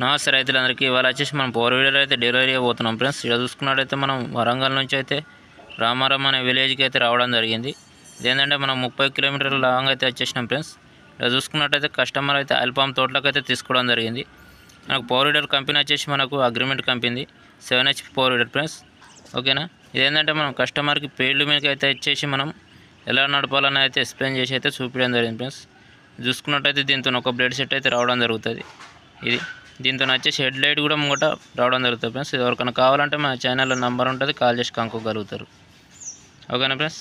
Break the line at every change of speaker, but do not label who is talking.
నమస్తే రైతులందరికీ. ఇవాళ వచ్చేసి మనం పవర్ వీడర్ అయితే డెలివరీ అయిపోతున్నాం ఫ్రెండ్స్. ఇక్కడ చూసుకున్నట్టయితే మనం వరంగల్ నుంచి అయితే రామారం అనే విలేజ్కి అయితే రావడం జరిగింది. ఇదేంటంటే మనం 30 కిలోమీటర్ల లాంగ్ అయితే వచ్చేసినాం ఫ్రెండ్స్. ఇక్కడ చూసుకున్నట్టయితే కస్టమర్ అయితే ఆయిల్ పామ్ తోటలోకి అయితే తీసుకోవడం జరిగింది. మనకు పవర్ వీడర్ కంపెనీ వచ్చేసి మనకు agreement company 7HP power weeder friends. ఓకేనా. ఇదేంటంటే మనం కస్టమర్కి ఫీల్డ్ మీదకి అయితే ఇచ్చేసి మనం ఎలా నడపాలని అయితే ఎక్స్ప్లెయిన్ చేసి అయితే చూపించడం జరిగింది ఫ్రెండ్స్. చూసుకున్నట్టయితే దీంతో ఒక బ్లేడ్ సెట్ అయితే రావడం జరుగుతుంది. ఇది దీంతో వచ్చేసి హెడ్ లైట్ కూడా ముంగట రావడం జరుగుతుంది ఫ్రెండ్స్. ఇది ఎవరికైనా కావాలంటే మన ఛానల్లో నెంబర్ ఉంటుంది, కాల్ చేసి కనుక్కోగలుగుతారు. ఓకేనా ఫ్రెండ్స్.